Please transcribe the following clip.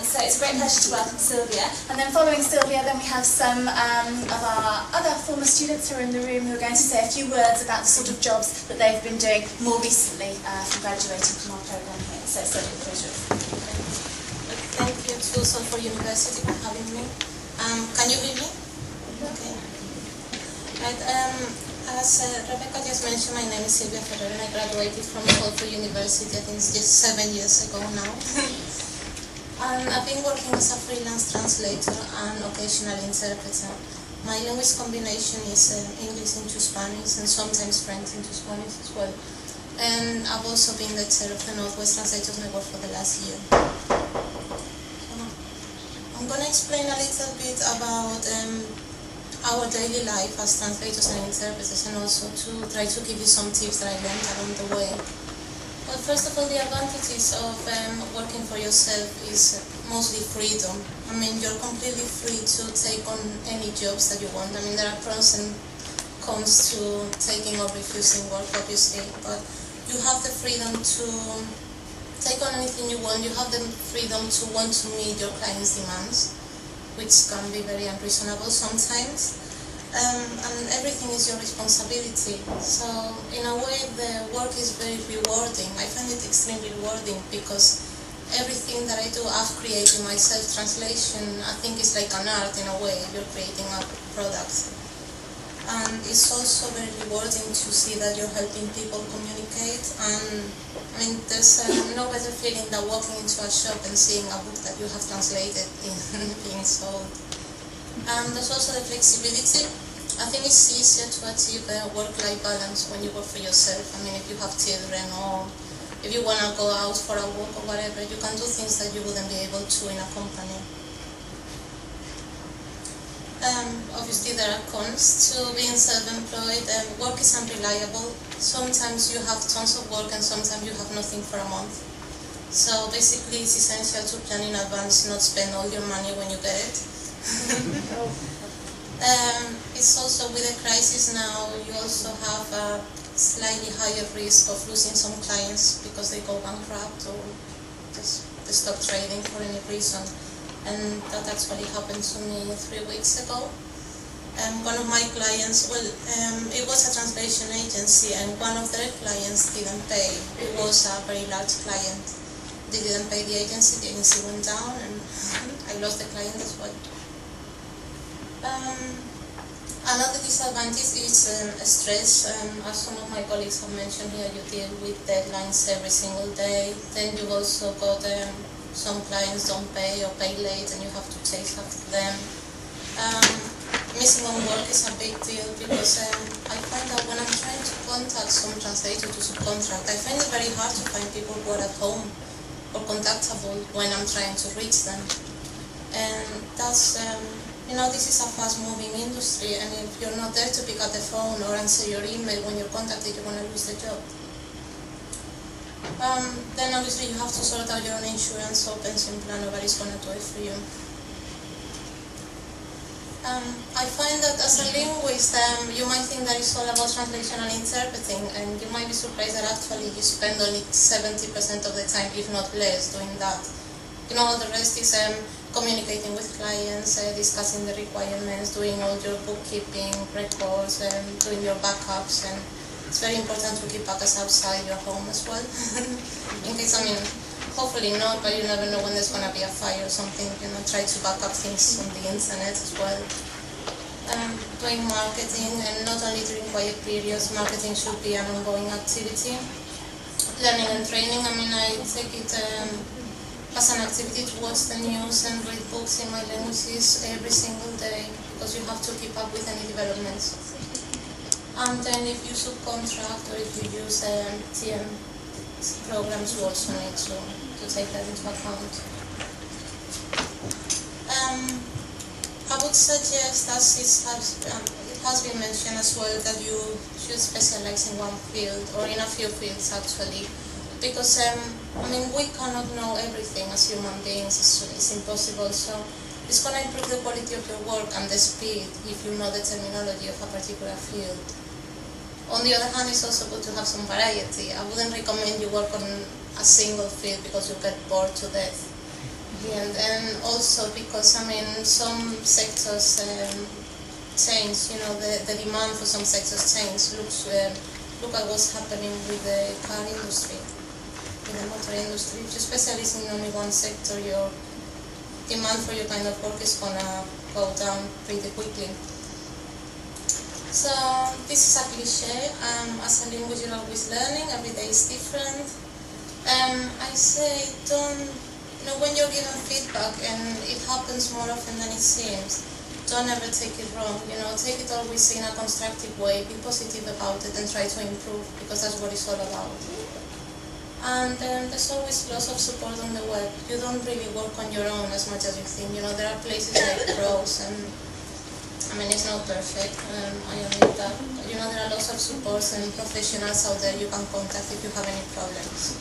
So it's a great pleasure to welcome Silvia. And then following Silvia, then we have some of our other former students who are in the room who are going to say a few words about the sort of jobs that they've been doing more recently from graduating from our programme here. So it's such a pleasure. Thank you to Silvia University for having me. Can you hear me? Okay. Right. As Rebecca just mentioned, my name is Silvia Ferrero and I graduated from Silvia University, I think it's just 7 years ago now. And I've been working as a freelance translator and occasional interpreter. My language combination is English into Spanish and sometimes French into Spanish as well. And I've also been the chair of the Northwest Translators Network for the last year. I'm going to explain a little bit about our daily life as translators and interpreters, and also to try to give you some tips that I learned along the way. Well, first of all, the advantages of working for yourself is mostly freedom. I mean, you're completely free to take on any jobs that you want. I mean, there are pros and cons to taking or refusing work, obviously, but you have the freedom to take on anything you want. You have the freedom to want to meet your clients' demands, which can be very unreasonable sometimes. And everything is your responsibility. So in a way the work is very rewarding. I find it extremely rewarding because everything that I do, I've created myself. Translation, I think, is like an art in a way. You're creating a product. And it's also very rewarding to see that you're helping people communicate. And I mean, there's no better feeling than walking into a shop and seeing a book that you have translated being sold. And there's also the flexibility. I think it's easier to achieve a work-life balance when you work for yourself. I mean, if you have children or if you want to go out for a walk or whatever, you can do things that you wouldn't be able to in a company. Obviously there are cons to being self-employed. Work is unreliable. Sometimes you have tons of work and sometimes you have nothing for a month. So basically it's essential to plan in advance, not spend all your money when you get it. It's also, with the crisis now, you also have a slightly higher risk of losing some clients because they go bankrupt or just they stop trading for any reason. And that actually happened to me 3 weeks ago. One of my clients, well, it was a translation agency, and one of their clients didn't pay. It was a very large client. They didn't pay the agency went down, and I lost the client as well. Another disadvantage is stress. As some of my colleagues have mentioned here, you deal with deadlines every single day. Then you've also got some clients don't pay or pay late and you have to chase after them. Missing on work is a big deal because I find that when I'm trying to contact some translator to subcontract, I find it very hard to find people who are at home or contactable when I'm trying to reach them. And that's, this is a fast-moving industry, and if you're not there to pick up the phone or answer your email when you're contacted, you're going to lose the job. Then obviously you have to sort out your own insurance or pension plan, nobody's going to do it for you. I find that as a linguist, you might think that it's all about translation and interpreting, and you might be surprised that actually you spend only 70% of the time, if not less, doing that. All the rest is communicating with clients, discussing the requirements, doing all your bookkeeping, records, doing your backups, and it's very important to keep backups outside your home as well. In case, hopefully not, but you never know when there's going to be a fire or something. Try to back up things on the internet as well. Doing marketing, and not only during quiet periods, marketing should be an ongoing activity. Learning and training, I take it as an activity to watch the news and read books in my languages every single day, because you have to keep up with any developments. And then if you subcontract or if you use TM programs, you also need to take that into account. I would suggest, as it has been mentioned as well, that you should specialize in one field, or in a few fields actually, because we cannot know everything as human beings. It's impossible. So it's going to improve the quality of your work and the speed if you know the terminology of a particular field. On the other hand, it's also good to have some variety. I wouldn't recommend you work on a single field because you get bored to death. And also because I mean some sectors change, you know, the demand for some sectors change. Look at what's happening with the car industry, with the motor industry. If you specialize in only one sector, your demand for your kind of work is gonna go down pretty quickly. So this is a cliche. As a linguist, you're always learning. Every day is different. I say don't, you know, when you're given feedback, and it happens more often than it seems, don't ever take it wrong. You know, take it always in a constructive way. Be positive about it and try to improve, because that's what it's all about. And there's always lots of support on the web. You don't really work on your own as much as you think. You know, there are places like Pros, and I mean, it's not perfect, I admit that. You know, there are lots of supports and professionals out there you can contact if you have any problems.